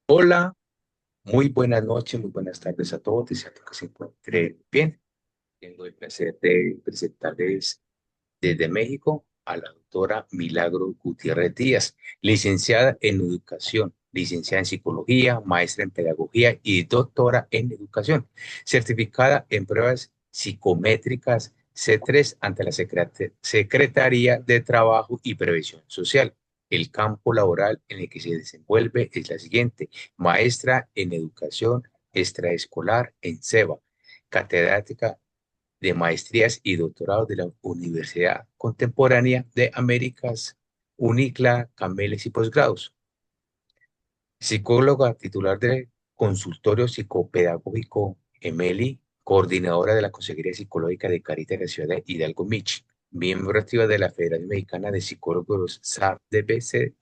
Hola, muy buenas noches, muy buenas tardes a todos. Deseo que se encuentren bien. Tengo el placer de presentarles desde México a la doctora Milagro Gutiérrez Díaz, licenciada en educación, licenciada en psicología, maestra en pedagogía y doctora en educación, certificada en pruebas psicométricas C3 ante la Secretaría de Trabajo y Previsión Social. El campo laboral en el que se desenvuelve es la siguiente: maestra en educación extraescolar en SEBA, catedrática de maestrías y doctorados de la Universidad Contemporánea de Américas, UNICLA, Cameles y posgrados. Psicóloga titular del consultorio psicopedagógico EMELI, coordinadora de la Consejería Psicológica de Caritas de la Ciudad de Hidalgo, Mich, miembro activa de la Federación Mexicana de Psicólogos SAP-DBC,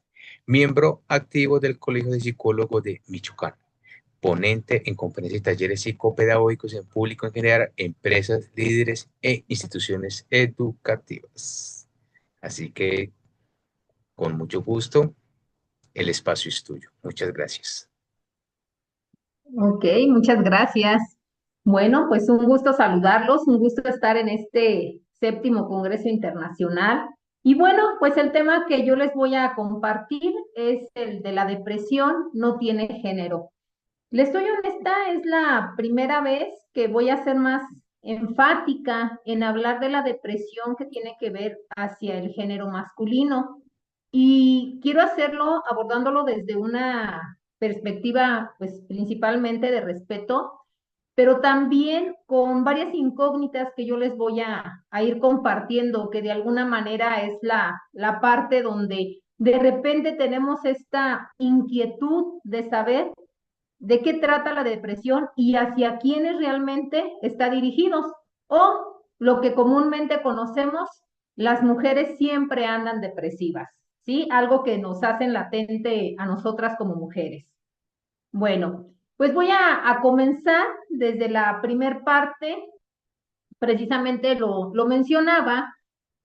miembro activo del Colegio de Psicólogos de Michoacán, ponente en conferencias y talleres psicopedagógicos en público en general, empresas, líderes e instituciones educativas. Así que, con mucho gusto, el espacio es tuyo. Muchas gracias. Ok, muchas gracias. Bueno, pues un gusto saludarlos, un gusto estar en este séptimo Congreso Internacional. Y bueno, pues el tema que yo les voy a compartir es el de la depresión no tiene género. Les soy honesta, es la primera vez que voy a ser más enfática en hablar de la depresión que tiene que ver hacia el género masculino. Y quiero hacerlo abordándolo desde una perspectiva, pues principalmente de respeto, pero también con varias incógnitas que yo les voy a ir compartiendo, que de alguna manera es la parte donde de repente tenemos esta inquietud de saber de qué trata la depresión y hacia quiénes realmente está dirigidos. O lo que comúnmente conocemos, las mujeres siempre andan depresivas, ¿sí? Algo que nos hace latente a nosotras como mujeres. Bueno, pues voy a comenzar desde la primer parte, precisamente lo mencionaba,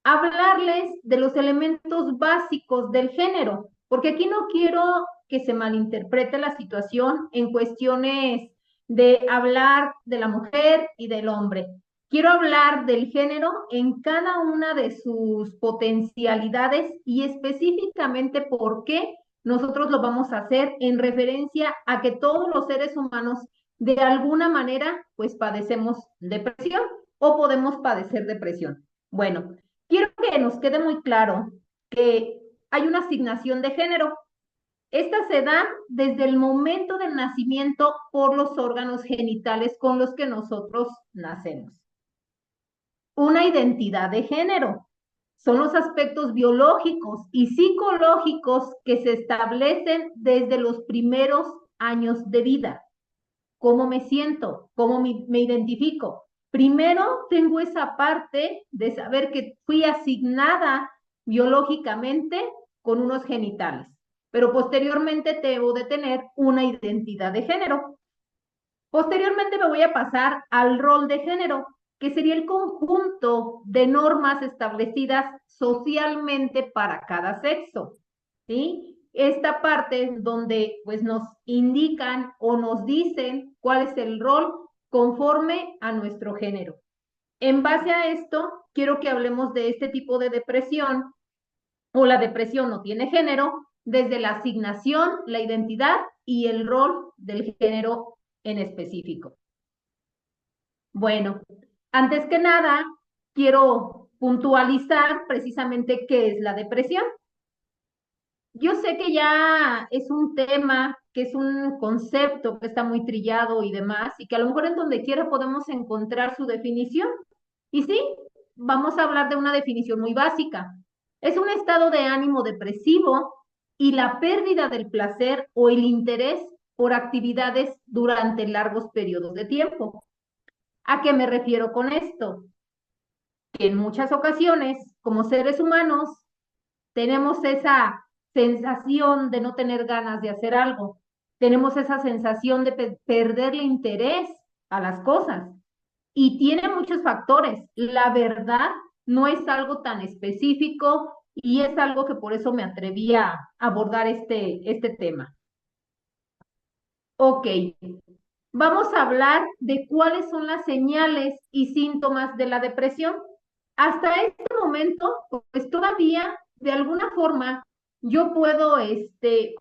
hablarles de los elementos básicos del género, porque aquí no quiero que se malinterprete la situación en cuestiones de hablar de la mujer y del hombre. Quiero hablar del género en cada una de sus potencialidades y específicamente por qué nosotros lo vamos a hacer en referencia a que todos los seres humanos de alguna manera pues padecemos depresión o podemos padecer depresión. Bueno, quiero que nos quede muy claro que hay una asignación de género. Esta se da desde el momento del nacimiento por los órganos genitales con los que nosotros nacemos. Una identidad de género son los aspectos biológicos y psicológicos que se establecen desde los primeros años de vida. ¿Cómo me siento? ¿Cómo me identifico? Primero tengo esa parte de saber que fui asignada biológicamente con unos genitales, pero posteriormente debo de tener una identidad de género. Posteriormente me voy a pasar al rol de género, que sería el conjunto de normas establecidas socialmente para cada sexo, ¿sí? Esta parte donde pues nos indican o nos dicen cuál es el rol conforme a nuestro género. En base a esto, quiero que hablemos de este tipo de depresión o la depresión no tiene género desde la asignación, la identidad y el rol del género en específico. Bueno, antes que nada, quiero puntualizar precisamente qué es la depresión. Yo sé que ya es un tema, que es un concepto que está muy trillado y demás, y que a lo mejor en donde quiera podemos encontrar su definición. Y sí, vamos a hablar de una definición muy básica. Es un estado de ánimo depresivo y la pérdida del placer o el interés por actividades durante largos periodos de tiempo. ¿A qué me refiero con esto? Que en muchas ocasiones, como seres humanos, tenemos esa sensación de no tener ganas de hacer algo, tenemos esa sensación de perderle interés a las cosas y tiene muchos factores. La verdad no es algo tan específico y es algo que por eso me atreví a abordar este tema. Ok, vamos a hablar de cuáles son las señales y síntomas de la depresión. Hasta este momento, pues todavía de alguna forma yo puedo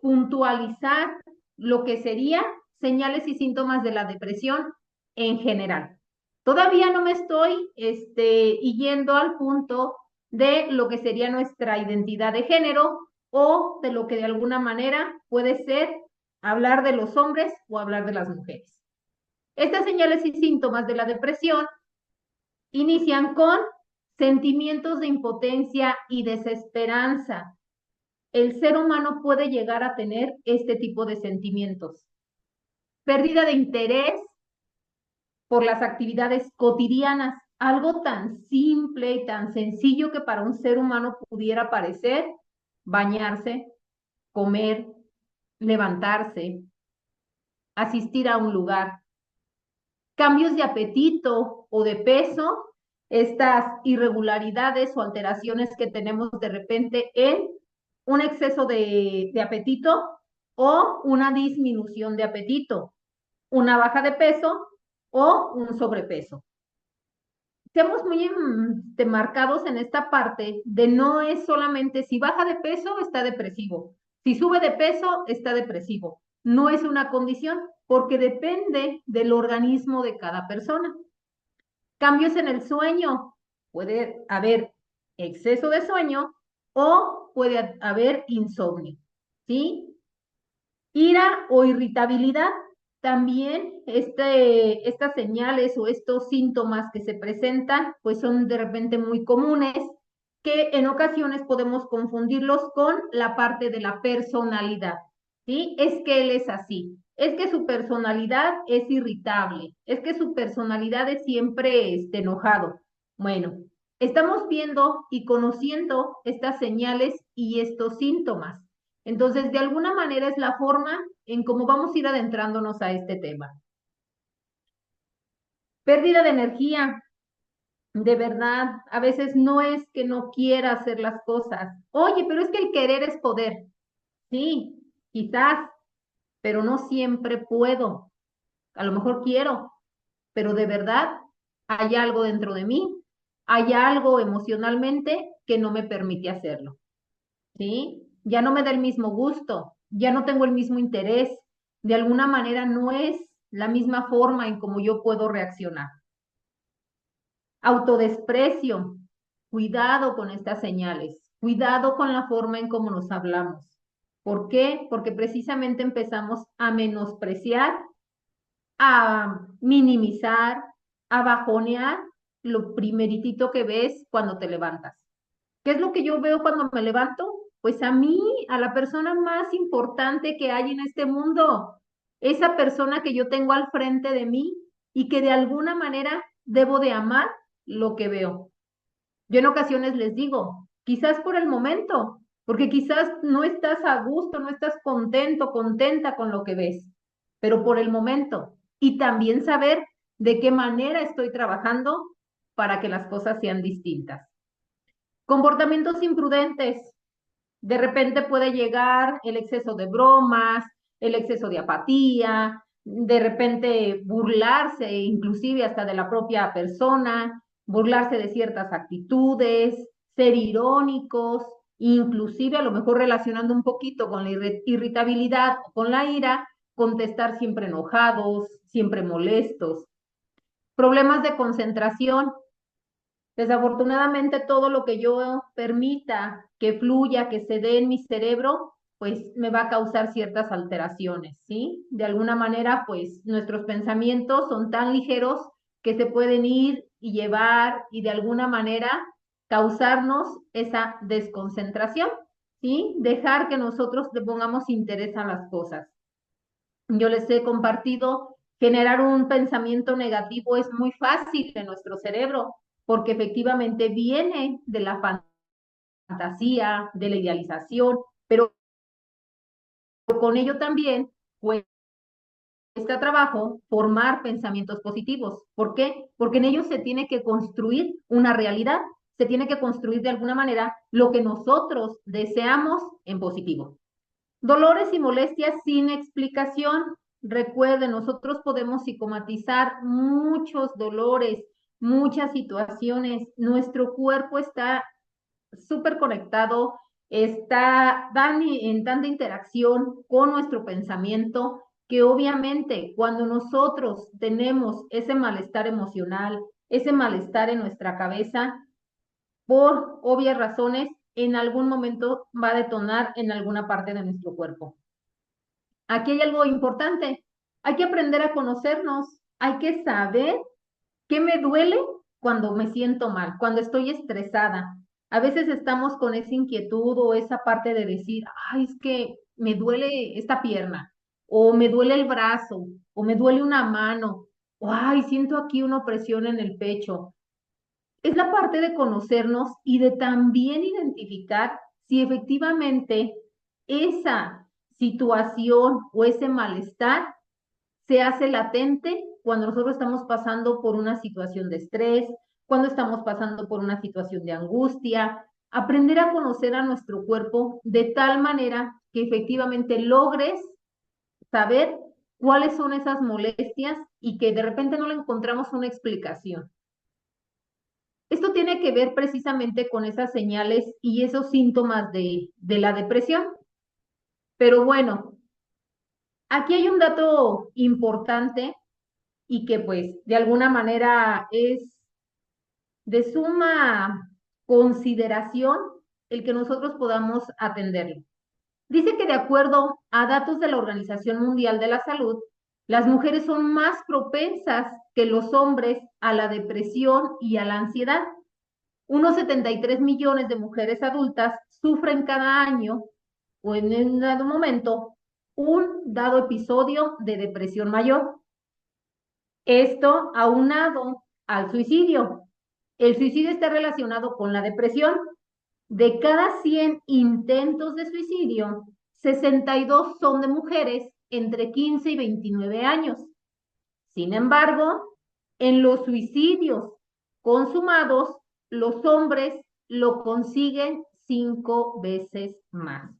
puntualizar lo que sería señales y síntomas de la depresión en general. Todavía no me estoy yendo al punto de lo que sería nuestra identidad de género o de lo que de alguna manera puede ser hablar de los hombres o hablar de las mujeres. Estas señales y síntomas de la depresión inician con sentimientos de impotencia y desesperanza. El ser humano puede llegar a tener este tipo de sentimientos. Pérdida de interés por las actividades cotidianas, algo tan simple y tan sencillo que para un ser humano pudiera parecer bañarse, comer, levantarse, asistir a un lugar. Cambios de apetito o de peso, estas irregularidades o alteraciones que tenemos de repente en un exceso de apetito o una disminución de apetito, una baja de peso o un sobrepeso. Estamos muy marcados en esta parte de no es solamente si baja de peso está depresivo, si sube de peso está depresivo. No es una condición porque depende del organismo de cada persona. Cambios en el sueño, puede haber exceso de sueño o puede haber insomnio, ¿sí? Ira o irritabilidad, también estas señales o estos síntomas que se presentan, pues son de repente muy comunes, que en ocasiones podemos confundirlos con la parte de la personalidad, ¿sí? Es que él es así, es que su personalidad es irritable, es que su personalidad es siempre enojado. Bueno, estamos viendo y conociendo estas señales y estos síntomas. Entonces, de alguna manera es la forma en cómo vamos a ir adentrándonos a este tema. Pérdida de energía, de verdad, a veces no es que no quiera hacer las cosas. Oye, pero es que el querer es poder. Sí, quizás, pero no siempre puedo. A lo mejor quiero, pero de verdad hay algo dentro de mí, hay algo emocionalmente que no me permite hacerlo. ¿Sí? Ya no me da el mismo gusto, ya no tengo el mismo interés, de alguna manera no es la misma forma en cómo yo puedo reaccionar. Autodesprecio, cuidado con estas señales, cuidado con la forma en cómo nos hablamos. ¿Por qué? Porque precisamente empezamos a menospreciar, a minimizar, a bajonear lo primeritito que ves cuando te levantas. ¿Qué es lo que yo veo cuando me levanto? Pues a mí, a la persona más importante que hay en este mundo, esa persona que yo tengo al frente de mí y que de alguna manera debo de amar lo que veo. Yo en ocasiones les digo, quizás por el momento, porque quizás no estás a gusto, no estás contento, contenta con lo que ves, pero por el momento. Y también saber de qué manera estoy trabajando para que las cosas sean distintas. Comportamientos imprudentes. De repente puede llegar el exceso de bromas, el exceso de apatía, de repente burlarse inclusive hasta de la propia persona, burlarse de ciertas actitudes, ser irónicos, inclusive a lo mejor relacionando un poquito con la irritabilidad o con la ira, contestar siempre enojados, siempre molestos. Problemas de concentración. Desafortunadamente, todo lo que yo permita que fluya, que se dé en mi cerebro, pues me va a causar ciertas alteraciones, ¿sí? De alguna manera, pues nuestros pensamientos son tan ligeros que se pueden ir y llevar y de alguna manera causarnos esa desconcentración, ¿sí? Dejar que nosotros le pongamos interés a las cosas. Yo les he compartido, generar un pensamiento negativo es muy fácil en nuestro cerebro, porque efectivamente viene de la fantasía, de la idealización, pero con ello también cuesta trabajo formar pensamientos positivos. ¿Por qué? Porque en ellos se tiene que construir una realidad, se tiene que construir de alguna manera lo que nosotros deseamos en positivo. Dolores y molestias sin explicación. Recuerden, nosotros podemos psicomatizar muchos dolores, muchas situaciones. Nuestro cuerpo está súper conectado, está en tanta interacción con nuestro pensamiento que obviamente cuando nosotros tenemos ese malestar emocional, ese malestar en nuestra cabeza, por obvias razones, en algún momento va a detonar en alguna parte de nuestro cuerpo. Aquí hay algo importante. Hay que aprender a conocernos. Hay que saber qué me duele cuando me siento mal, cuando estoy estresada. A veces estamos con esa inquietud o esa parte de decir, ay, es que me duele esta pierna, o me duele el brazo, o me duele una mano, o ay, siento aquí una opresión en el pecho. Es la parte de conocernos y de también identificar si efectivamente esa situación o ese malestar se hace latente cuando nosotros estamos pasando por una situación de estrés, cuando estamos pasando por una situación de angustia. Aprender a conocer a nuestro cuerpo de tal manera que efectivamente logres saber cuáles son esas molestias y que de repente no le encontramos una explicación. Esto tiene que ver precisamente con esas señales y esos síntomas de la depresión. Pero bueno, aquí hay un dato importante y que pues de alguna manera es de suma consideración el que nosotros podamos atenderlo. Dice que de acuerdo a datos de la Organización Mundial de la Salud, las mujeres son más propensas que los hombres a la depresión y a la ansiedad. Unos 73 millones de mujeres adultas sufren cada año o en un dado momento un dado episodio de depresión mayor. Esto aunado al suicidio. El suicidio está relacionado con la depresión. De cada 100 intentos de suicidio, 62 son de mujeres entre 15 y 29 años. Sin embargo, en los suicidios consumados, los hombres lo consiguen 5 veces más.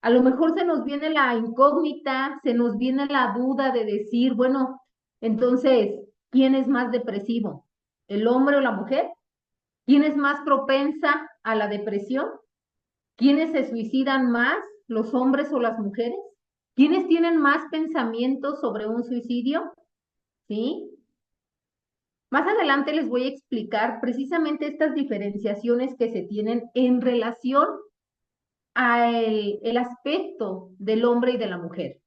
A lo mejor se nos viene la incógnita, se nos viene la duda de decir, bueno, entonces, ¿quién es más depresivo? ¿El hombre o la mujer? ¿Quién es más propensa a la depresión? ¿Quiénes se suicidan más, los hombres o las mujeres? ¿Quiénes tienen más pensamientos sobre un suicidio? ¿Sí? Más adelante les voy a explicar precisamente estas diferenciaciones que se tienen en relación a el aspecto del hombre y de la mujer.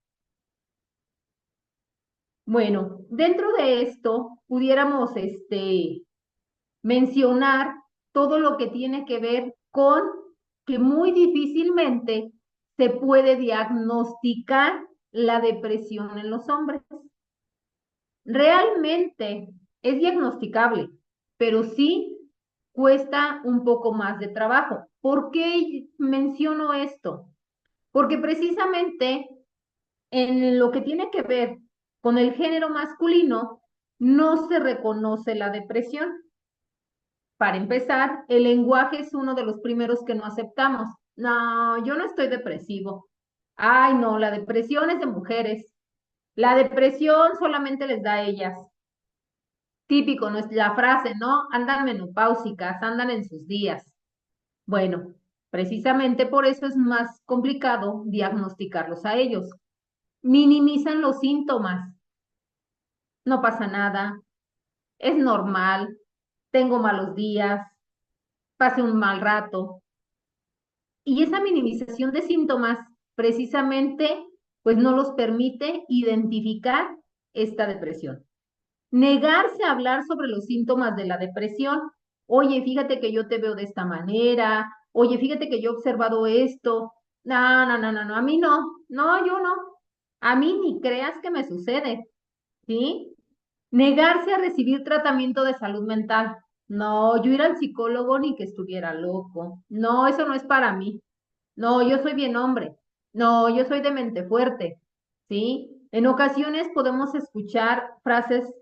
Bueno, dentro de esto pudiéramos mencionar todo lo que tiene que ver con que muy difícilmente se puede diagnosticar la depresión en los hombres. Realmente es diagnosticable, pero sí cuesta un poco más de trabajo. ¿Por qué menciono esto? Porque precisamente en lo que tiene que ver con el género masculino, no se reconoce la depresión. Para empezar, el lenguaje es uno de los primeros que no aceptamos. No, yo no estoy depresivo. Ay, no, la depresión es de mujeres. La depresión solamente les da a ellas. Típico, no es la frase, ¿no? Andan menopáusicas, andan en sus días. Bueno, precisamente por eso es más complicado diagnosticarlos a ellos. Minimizan los síntomas. No pasa nada, es normal, tengo malos días, pasé un mal rato. Y esa minimización de síntomas precisamente pues no los permite identificar esta depresión. Negarse a hablar sobre los síntomas de la depresión. Oye, fíjate que yo te veo de esta manera. Oye, fíjate que yo he observado esto. No, no, no, no, no, a mí no. No, yo no. A mí ni creas que me sucede. ¿Sí? Negarse a recibir tratamiento de salud mental. No, yo ir al psicólogo ni que estuviera loco. No, eso no es para mí. No, yo soy bien hombre. No, yo soy de mente fuerte. ¿Sí? En ocasiones podemos escuchar frases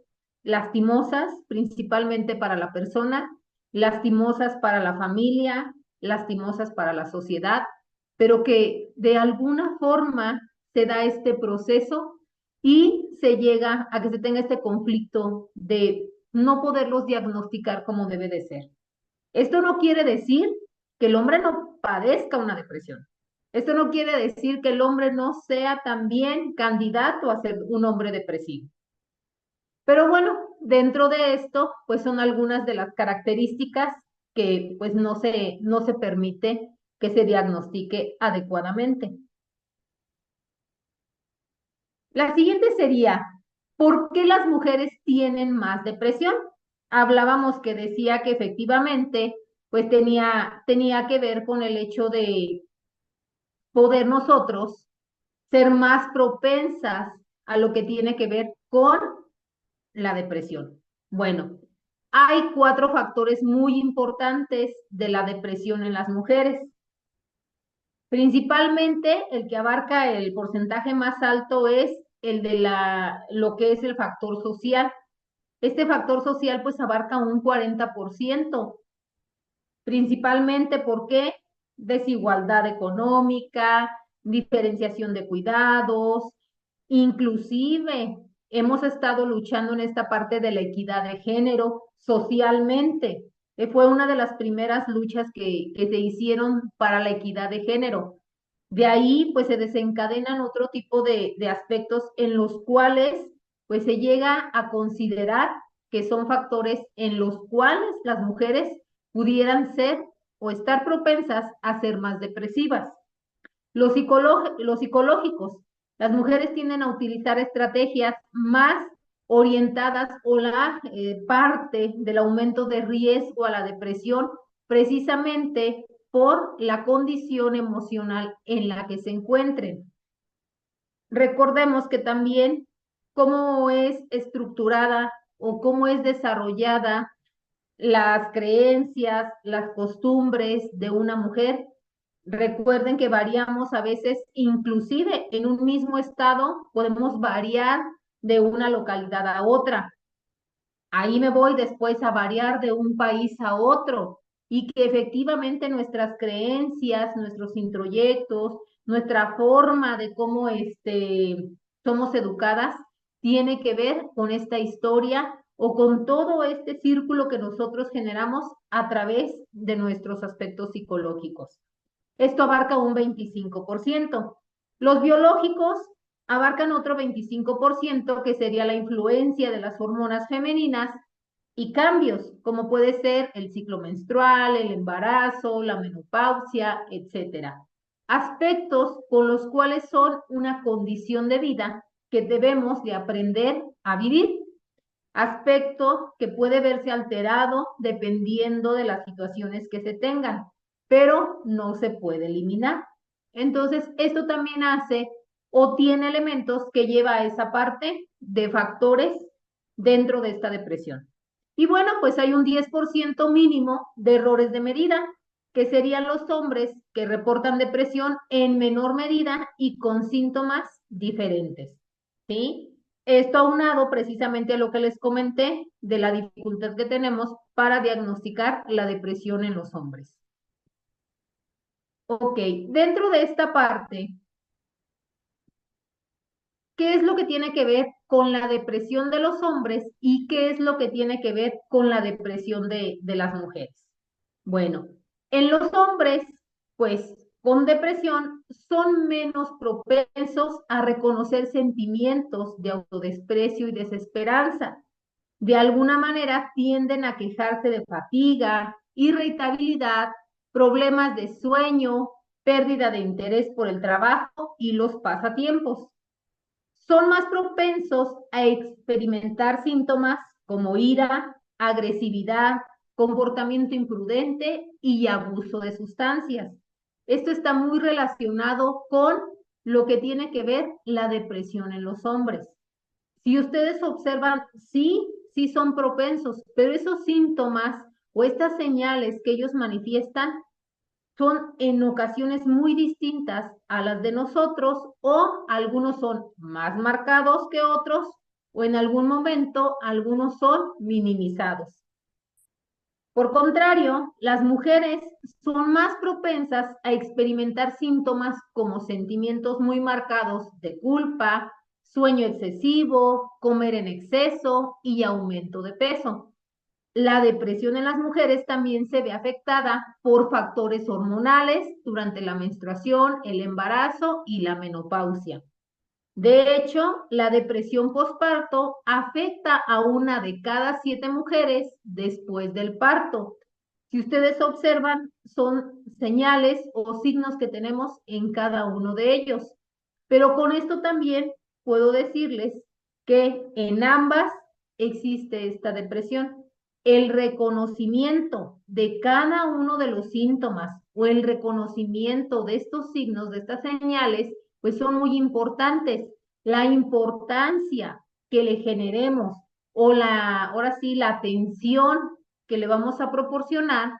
lastimosas, principalmente para la persona, lastimosas para la familia, lastimosas para la sociedad, pero que de alguna forma se da este proceso y se llega a que se tenga este conflicto de no poderlos diagnosticar como debe de ser. Esto no quiere decir que el hombre no padezca una depresión. Esto no quiere decir que el hombre no sea también candidato a ser un hombre depresivo. Pero bueno, dentro de esto, pues son algunas de las características que pues no se permite que se diagnostique adecuadamente. La siguiente sería, ¿por qué las mujeres tienen más depresión? Hablábamos que decía que efectivamente, pues tenía que ver con el hecho de poder nosotros ser más propensas a lo que tiene que ver con la depresión. Bueno, hay cuatro factores muy importantes de la depresión en las mujeres. Principalmente el que abarca el porcentaje más alto es el de lo que es el factor social. Este factor social pues abarca un 40%, principalmente porque desigualdad económica, diferenciación de cuidados, inclusive hemos estado luchando en esta parte de la equidad de género socialmente. Fue una de las primeras luchas que se hicieron para la equidad de género. De ahí, pues se desencadenan otro tipo de aspectos en los cuales, pues se llega a considerar que son factores en los cuales las mujeres pudieran ser o estar propensas a ser más depresivas. Los psicológicos, las mujeres tienden a utilizar estrategias más orientadas o la parte del aumento de riesgo a la depresión precisamente por la condición emocional en la que se encuentren. Recordemos que también cómo es estructurada o cómo es desarrollada las creencias, las costumbres de una mujer. Recuerden que variamos a veces, inclusive en un mismo estado, podemos variar de una localidad a otra. Ahí me voy después a variar de un país a otro y que efectivamente nuestras creencias, nuestros introyectos, nuestra forma de cómo somos educadas tiene que ver con esta historia o con todo este círculo que nosotros generamos a través de nuestros aspectos psicológicos. Esto abarca un 25%. Los biológicos abarcan otro 25%, que sería la influencia de las hormonas femeninas y cambios, como puede ser el ciclo menstrual, el embarazo, la menopausia, etcétera. Aspectos con los cuales son una condición de vida que debemos de aprender a vivir. Aspecto que puede verse alterado dependiendo de las situaciones que se tengan, pero no se puede eliminar. Entonces, esto también hace o tiene elementos que lleva a esa parte de factores dentro de esta depresión. Y bueno, pues hay un 10% mínimo de errores de medida, que serían los hombres que reportan depresión en menor medida y con síntomas diferentes. ¿Sí? Esto aunado precisamente a lo que les comenté de la dificultad que tenemos para diagnosticar la depresión en los hombres. Ok, dentro de esta parte, ¿qué es lo que tiene que ver con la depresión de los hombres y qué es lo que tiene que ver con la depresión de las mujeres? Bueno, en los hombres, pues con depresión son menos propensos a reconocer sentimientos de autodesprecio y desesperanza. De alguna manera tienden a quejarse de fatiga, irritabilidad, problemas de sueño, pérdida de interés por el trabajo y los pasatiempos. Son más propensos a experimentar síntomas como ira, agresividad, comportamiento imprudente y abuso de sustancias. Esto está muy relacionado con lo que tiene que ver la depresión en los hombres. Si ustedes observan, sí son propensos, pero esos síntomas o estas señales que ellos manifiestan son en ocasiones muy distintas a las de nosotros o algunos son más marcados que otros o en algún momento algunos son minimizados. Por contrario, las mujeres son más propensas a experimentar síntomas como sentimientos muy marcados de culpa, sueño excesivo, comer en exceso y aumento de peso. La depresión en las mujeres también se ve afectada por factores hormonales durante la menstruación, el embarazo y la menopausia. De hecho, la depresión postparto afecta a 1 de cada 7 mujeres después del parto. Si ustedes observan, son señales o signos que tenemos en cada uno de ellos. Pero con esto también puedo decirles que en ambas existe esta depresión. El reconocimiento de cada uno de los síntomas o el reconocimiento de estos signos, de estas señales, pues son muy importantes. La importancia que le generemos o ahora sí, la atención que le vamos a proporcionar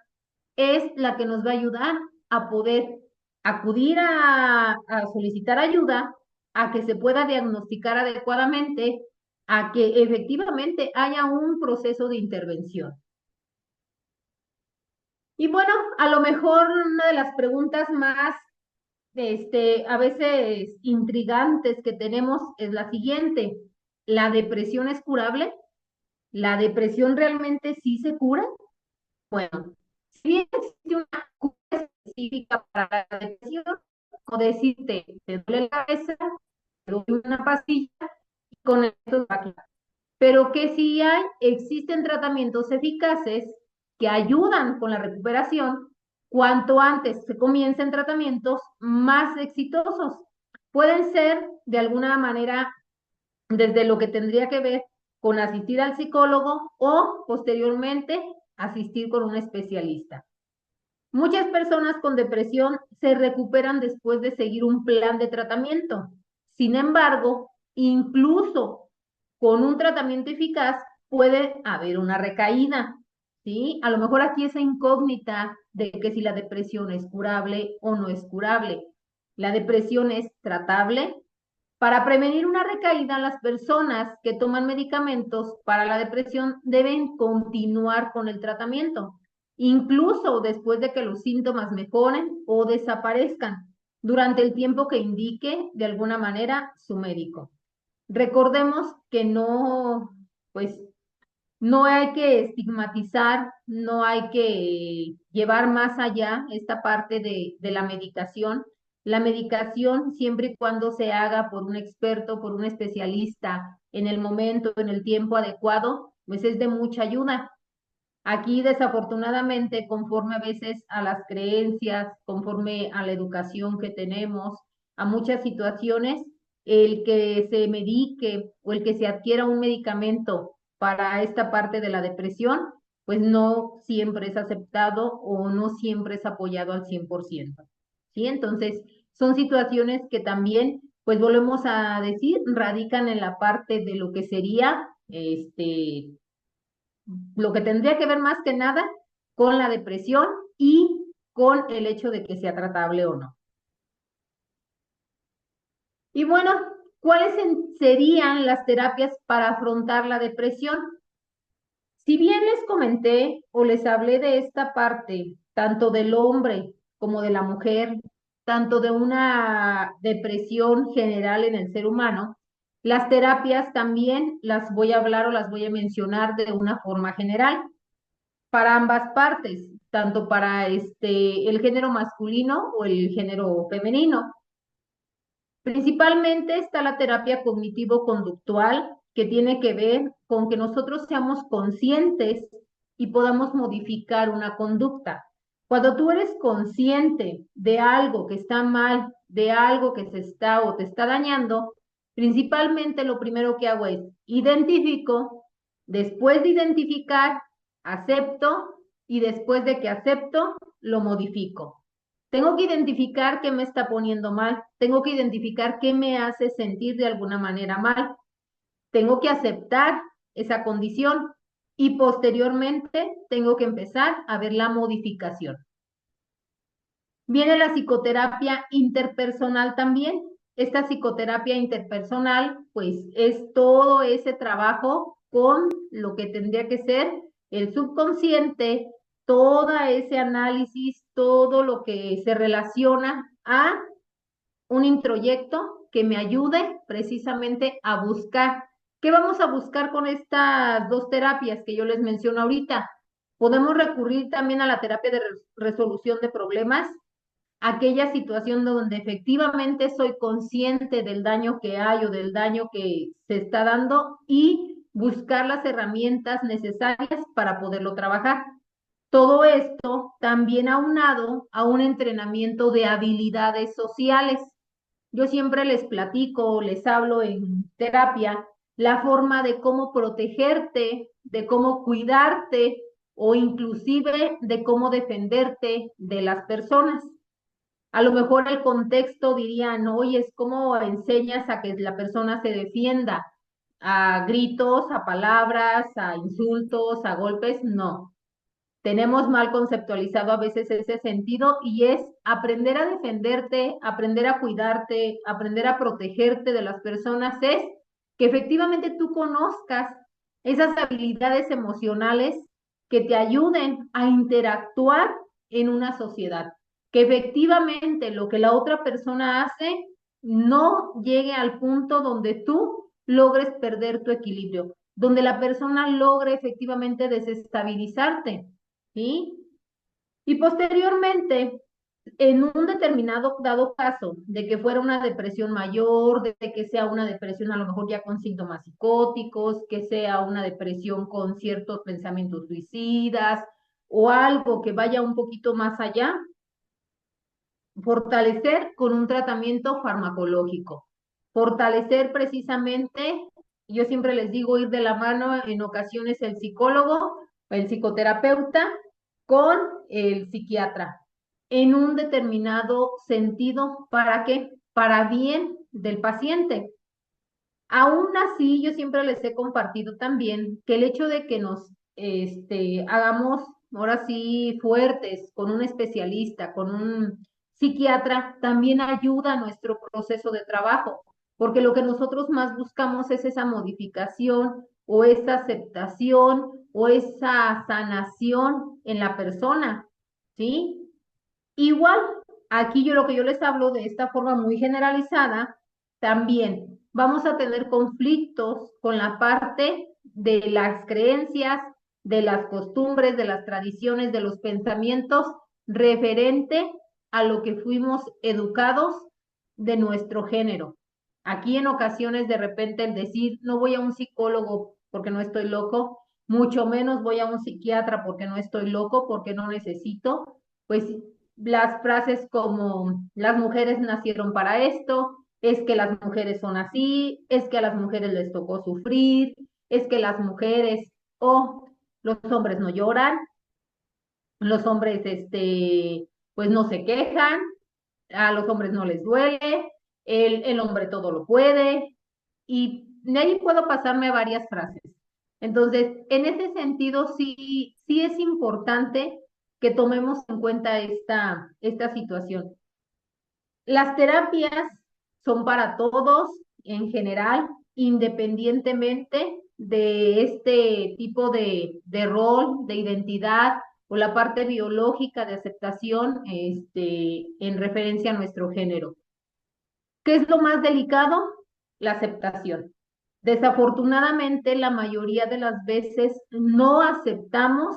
es la que nos va a ayudar a poder acudir a solicitar ayuda, a que se pueda diagnosticar adecuadamente, a que efectivamente haya un proceso de intervención. Y bueno, a lo mejor una de las preguntas más, a veces intrigantes que tenemos es la siguiente: ¿la depresión es curable? ¿La depresión realmente sí se cura? Bueno, si bien existe una cura específica para la depresión, como decirte, te duele la cabeza, te doy una pastilla y con esto va a quitar. Pero que sí existen tratamientos eficaces que ayudan con la recuperación. Cuanto antes se comiencen tratamientos más exitosos. Pueden ser de alguna manera desde lo que tendría que ver con asistir al psicólogo o posteriormente asistir con un especialista. Muchas personas con depresión se recuperan después de seguir un plan de tratamiento. Sin embargo, incluso con un tratamiento eficaz puede haber una recaída, ¿sí? A lo mejor aquí esa incógnita de que si la depresión es curable o no es curable. La depresión es tratable. Para prevenir una recaída, las personas que toman medicamentos para la depresión deben continuar con el tratamiento, incluso después de que los síntomas mejoren o desaparezcan, durante el tiempo que indique de alguna manera su médico. Recordemos que no, pues, no hay que estigmatizar, no hay que llevar más allá esta parte de la medicación. La medicación, siempre y cuando se haga por un experto, por un especialista, en el momento, en el tiempo adecuado, pues es de mucha ayuda. Aquí, desafortunadamente, conforme a veces a las creencias, conforme a la educación que tenemos, a muchas situaciones, el que se medique o el que se adquiera un medicamento para esta parte de la depresión, pues no siempre es aceptado o no siempre es apoyado al 100%. ¿Sí? Entonces, son situaciones que también, pues volvemos a decir, radican en la parte de lo que sería lo que tendría que ver más que nada con la depresión y con el hecho de que sea tratable o no. Y bueno, ¿cuáles serían las terapias para afrontar la depresión? Si bien les comenté o les hablé de esta parte, tanto del hombre como de la mujer, tanto de una depresión general en el ser humano, las terapias también las voy a hablar o las voy a mencionar de una forma general para ambas partes, tanto para el género masculino o el género femenino. Principalmente está la terapia cognitivo-conductual, que tiene que ver con que nosotros seamos conscientes y podamos modificar una conducta. Cuando tú eres consciente de algo que está mal, de algo que se está o te está dañando, principalmente lo primero que hago es identifico, después de identificar, acepto y después de que acepto, lo modifico. Tengo que identificar qué me está poniendo mal, tengo que identificar qué me hace sentir de alguna manera mal, tengo que aceptar esa condición y posteriormente tengo que empezar a ver la modificación. Viene la psicoterapia interpersonal también. Esta psicoterapia interpersonal, pues es todo ese trabajo con lo que tendría que ser el subconsciente, todo ese análisis, todo lo que se relaciona a un introyecto que me ayude precisamente a buscar. ¿Qué vamos a buscar con estas dos terapias que yo les menciono ahorita? Podemos recurrir también a la terapia de resolución de problemas, aquella situación donde efectivamente soy consciente del daño que hay o del daño que se está dando y buscar las herramientas necesarias para poderlo trabajar. Todo esto también aunado a un entrenamiento de habilidades sociales. Yo siempre les platico, les hablo en terapia, la forma de cómo protegerte, de cómo cuidarte o inclusive de cómo defenderte de las personas. A lo mejor el contexto dirían, oye, es como enseñas a que la persona se defienda a gritos, a palabras, a insultos, a golpes. No, tenemos mal conceptualizado a veces ese sentido y es aprender a defenderte, aprender a cuidarte, aprender a protegerte de las personas, es que efectivamente tú conozcas esas habilidades emocionales que te ayuden a interactuar en una sociedad, que efectivamente lo que la otra persona hace no llegue al punto donde tú logres perder tu equilibrio, donde la persona logre efectivamente desestabilizarte. ¿Sí? Y posteriormente, en un determinado dado caso de que fuera una depresión mayor, de que sea una depresión a lo mejor ya con síntomas psicóticos, que sea una depresión con ciertos pensamientos suicidas o algo que vaya un poquito más allá, fortalecer con un tratamiento farmacológico, fortalecer precisamente, yo siempre les digo ir de la mano en ocasiones el psicólogo, el psicoterapeuta con el psiquiatra en un determinado sentido. ¿Para qué? Para bien del paciente. Aún así, yo siempre les he compartido también que el hecho de que nos hagamos ahora sí fuertes con un especialista, con un psiquiatra, también ayuda a nuestro proceso de trabajo, porque lo que nosotros más buscamos es esa modificación o esa aceptación o esa sanación en la persona, ¿sí? Igual, aquí yo lo que yo les hablo de esta forma muy generalizada, también vamos a tener conflictos con la parte de las creencias, de las costumbres, de las tradiciones, de los pensamientos referente a lo que fuimos educados de nuestro género. Aquí en ocasiones de repente el decir no voy a un psicólogo porque no estoy loco, mucho menos voy a un psiquiatra porque no estoy loco, porque no necesito, pues las frases como las mujeres nacieron para esto, es que las mujeres son así, es que a las mujeres les tocó sufrir, es que las mujeres o los hombres no lloran, los hombres pues no se quejan, a los hombres no les duele, el hombre todo lo puede, y de ahí puedo pasarme varias frases. Entonces, en ese sentido, sí es importante que tomemos en cuenta esta situación. Las terapias son para todos en general, independientemente de este tipo de rol, de identidad o la parte biológica de aceptación en referencia a nuestro género. ¿Qué es lo más delicado? La aceptación. Desafortunadamente, la mayoría de las veces no aceptamos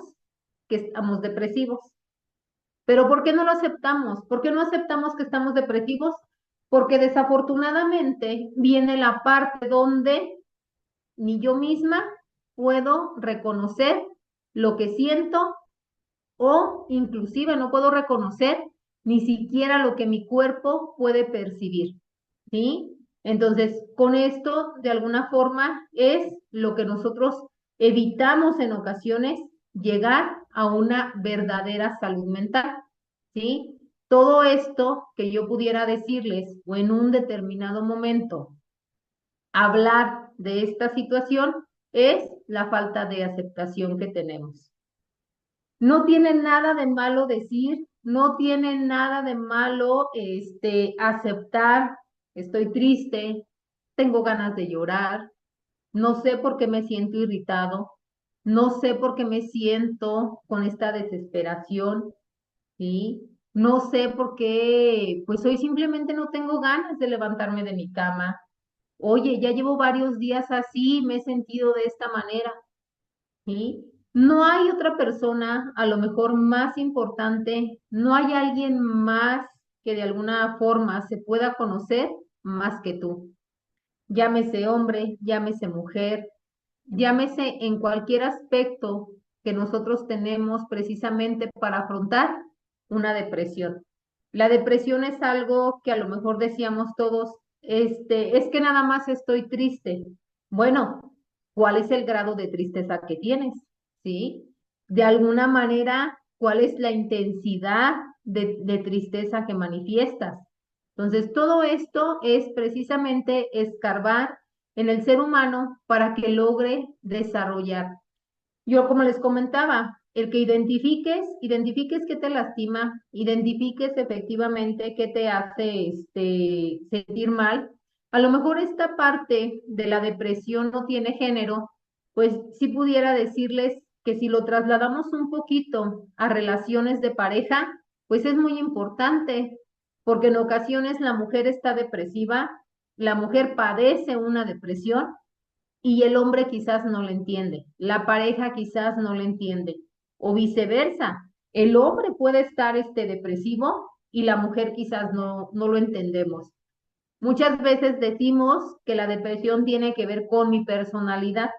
que estamos depresivos. ¿Pero por qué no lo aceptamos? ¿Por qué no aceptamos que estamos depresivos? Porque desafortunadamente viene la parte donde ni yo misma puedo reconocer lo que siento o inclusive no puedo reconocer ni siquiera lo que mi cuerpo puede percibir, ¿sí? Entonces, con esto, de alguna forma, es lo que nosotros evitamos en ocasiones llegar a una verdadera salud mental, ¿sí? Todo esto que yo pudiera decirles o en un determinado momento hablar de esta situación es la falta de aceptación que tenemos. No tiene nada de malo decir, no tiene nada de malo aceptar, estoy triste, tengo ganas de llorar, no sé por qué me siento irritado, no sé por qué me siento con esta desesperación, ¿sí? no sé por qué, pues hoy simplemente no tengo ganas de levantarme de mi cama. Oye, ya llevo varios días así, me he sentido de esta manera, ¿sí? No hay otra persona, a lo mejor más importante, no hay alguien más que de alguna forma se pueda conocer más que tú. Llámese hombre, llámese mujer, llámese en cualquier aspecto que nosotros tenemos precisamente para afrontar una depresión. La depresión es algo que a lo mejor decíamos todos, es que nada más estoy triste. Bueno, ¿cuál es el grado de tristeza que tienes? ¿Sí? De alguna manera, ¿cuál es la intensidad de tristeza que manifiestas? Entonces, todo esto es precisamente escarbar en el ser humano para que logre desarrollar. Yo, como les comentaba, el que identifiques qué te lastima, identifiques efectivamente qué te hace sentir mal. A lo mejor esta parte de la depresión no tiene género, pues sí pudiera decirles que si lo trasladamos un poquito a relaciones de pareja, pues es muy importante, porque en ocasiones la mujer está depresiva, la mujer padece una depresión y el hombre quizás no lo entiende, la pareja quizás no lo entiende, o viceversa. El hombre puede estar depresivo y la mujer quizás no lo entendemos. Muchas veces decimos que la depresión tiene que ver con mi personalidad.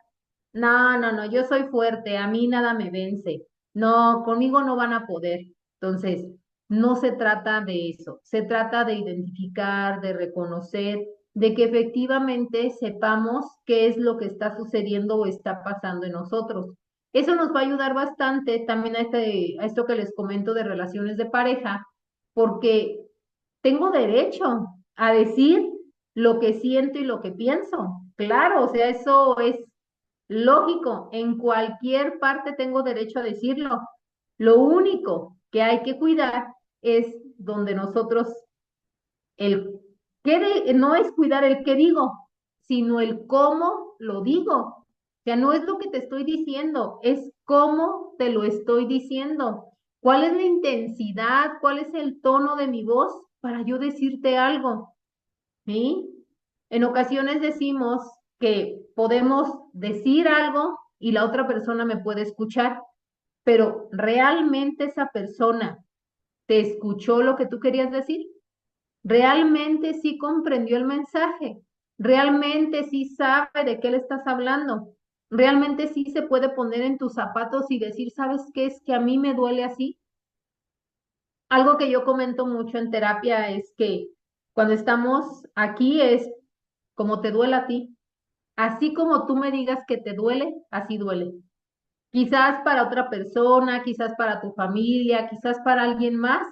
No, no, no, yo soy fuerte, a mí nada me vence. No, conmigo no van a poder. Entonces, no se trata de eso, se trata de identificar, de reconocer, de que efectivamente sepamos qué es lo que está sucediendo o está pasando en nosotros. Eso nos va a ayudar bastante también a esto que les comento de relaciones de pareja, porque tengo derecho a decir lo que siento y lo que pienso. Claro, o sea, eso es lógico, en cualquier parte tengo derecho a decirlo. Lo único que hay que cuidar es donde nosotros, el no es cuidar el qué digo, sino el cómo lo digo. O sea, no es lo que te estoy diciendo, es cómo te lo estoy diciendo. ¿Cuál es la intensidad? ¿Cuál es el tono de mi voz para yo decirte algo? ¿Sí? En ocasiones decimos que podemos decir algo y la otra persona me puede escuchar, pero ¿realmente esa persona te escuchó lo que tú querías decir? ¿Realmente sí comprendió el mensaje? ¿Realmente sí sabe de qué le estás hablando? ¿Realmente sí se puede poner en tus zapatos y decir, ¿sabes qué es que a mí me duele así? Algo que yo comento mucho en terapia es que cuando estamos aquí es como te duele a ti. Así como tú me digas que te duele, así duele. Quizás para otra persona, quizás para tu familia, quizás para alguien más,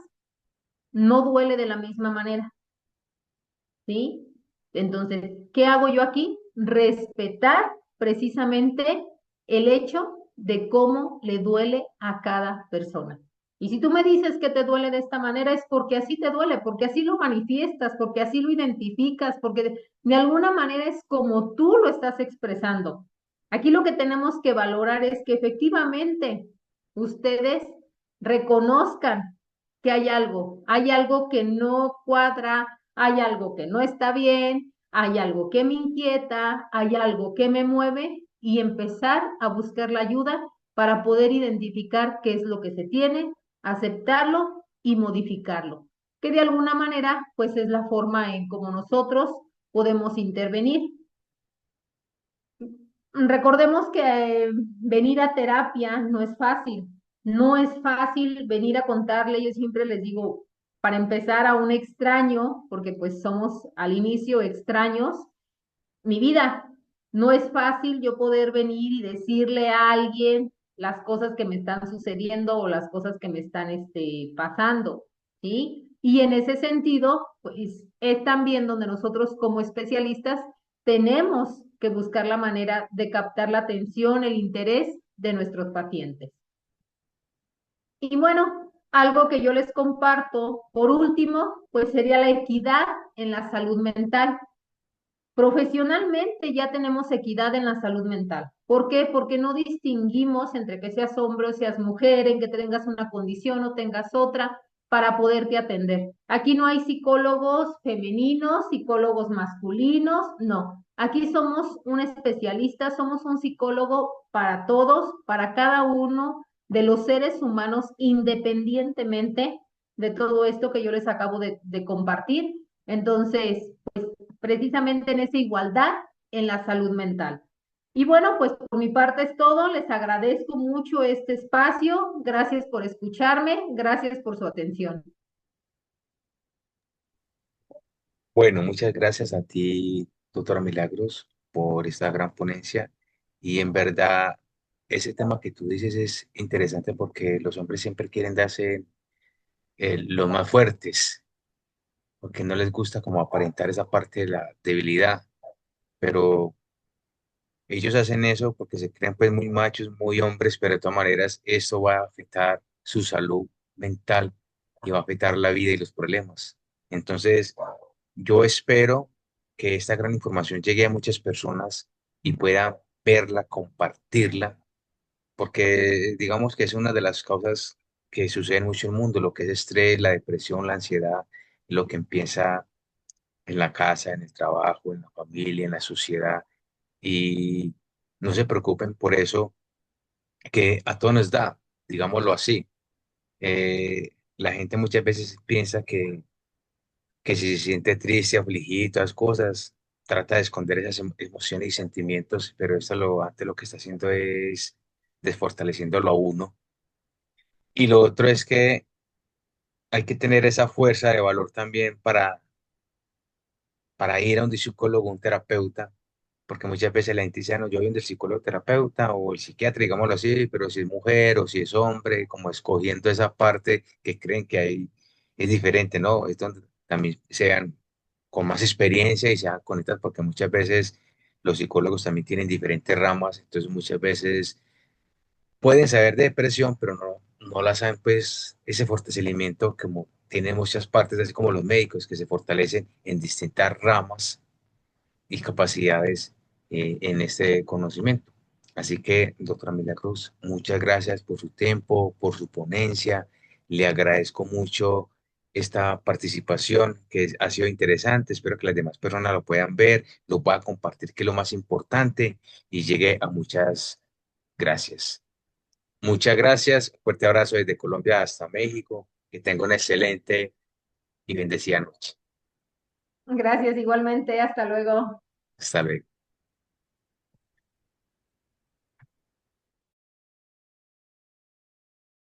no duele de la misma manera, ¿sí? Entonces, ¿qué hago yo aquí? Respetar precisamente el hecho de cómo le duele a cada persona. Y si tú me dices que te duele de esta manera, es porque así te duele, porque así lo manifiestas, porque así lo identificas, porque de alguna manera es como tú lo estás expresando. Aquí lo que tenemos que valorar es que efectivamente ustedes reconozcan que hay algo que no cuadra, hay algo que no está bien, hay algo que me inquieta, hay algo que me mueve y empezar a buscar la ayuda para poder identificar qué es lo que se tiene, aceptarlo y modificarlo, que de alguna manera pues es la forma en cómo nosotros podemos intervenir. Recordemos que venir a terapia no es fácil, no es fácil venir a contarle, yo siempre les digo, para empezar a un extraño, porque pues somos al inicio extraños, mi vida, no es fácil yo poder venir y decirle a alguien las cosas que me están sucediendo o las cosas que me están pasando, ¿sí? Y en ese sentido, pues es también donde nosotros como especialistas tenemos que buscar la manera de captar la atención, el interés de nuestros pacientes. Y bueno, algo que yo les comparto, por último, pues sería la equidad en la salud mental. Profesionalmente ya tenemos equidad en la salud mental. ¿Por qué? Porque no distinguimos entre que seas hombre o seas mujer, en que tengas una condición o tengas otra. para poderte atender. Aquí no hay psicólogos femeninos, psicólogos masculinos, no. Aquí somos un especialista, somos un psicólogo para todos, para cada uno de los seres humanos, independientemente de todo esto que yo les acabo de compartir. Entonces, precisamente en esa igualdad en la salud mental. Y bueno, pues por mi parte es todo. Les agradezco mucho este espacio. Gracias por escucharme. Gracias por su atención. Bueno, muchas gracias a ti, doctora Milagros, por esta gran ponencia. Y en verdad, ese tema que tú dices es interesante porque los hombres siempre quieren darse los más fuertes, porque no les gusta como aparentar esa parte de la debilidad, pero ellos hacen eso porque se creen pues muy machos, muy hombres, pero de todas maneras esto va a afectar su salud mental y va a afectar la vida y los problemas. Entonces, yo espero que esta gran información llegue a muchas personas y puedan verla, compartirla, porque digamos que es una de las causas que sucede mucho en el mundo, lo que es estrés, la depresión, la ansiedad, lo que empieza en la casa, en el trabajo, en la familia, en la sociedad. Y no se preocupen por eso, que a todos nos da, digámoslo así. La gente muchas veces piensa que si se siente triste, afligido, y todas las cosas, trata de esconder esas emociones y sentimientos, pero esto lo, antes lo que está haciendo es desfortaleciéndolo a uno. Y lo otro es que hay que tener esa fuerza de valor también para ir a un psicólogo, un terapeuta, porque muchas veces la gente dice, "Ah, no, yo voy donde el psicólogo terapeuta o el psiquiatra, digámoslo así, pero si es mujer o si es hombre, como escogiendo esa parte que creen que hay, es diferente, ¿no? Es donde también sean con más experiencia y sean conectados, porque muchas veces los psicólogos también tienen diferentes ramas, entonces muchas veces pueden saber de depresión, pero no la saben, pues, ese fortalecimiento como tiene muchas partes, así como los médicos, que se fortalecen en distintas ramas y capacidades en este conocimiento. Así que, doctora Milagros, muchas gracias por su tiempo, por su ponencia. Le agradezco mucho esta participación que ha sido interesante. Espero que las demás personas lo puedan ver, lo puedan compartir, que es lo más importante, y llegue a muchas gracias. Muchas gracias. Fuerte abrazo desde Colombia hasta México. Que tenga una excelente y bendecida noche. Gracias igualmente. Hasta luego. Hasta luego.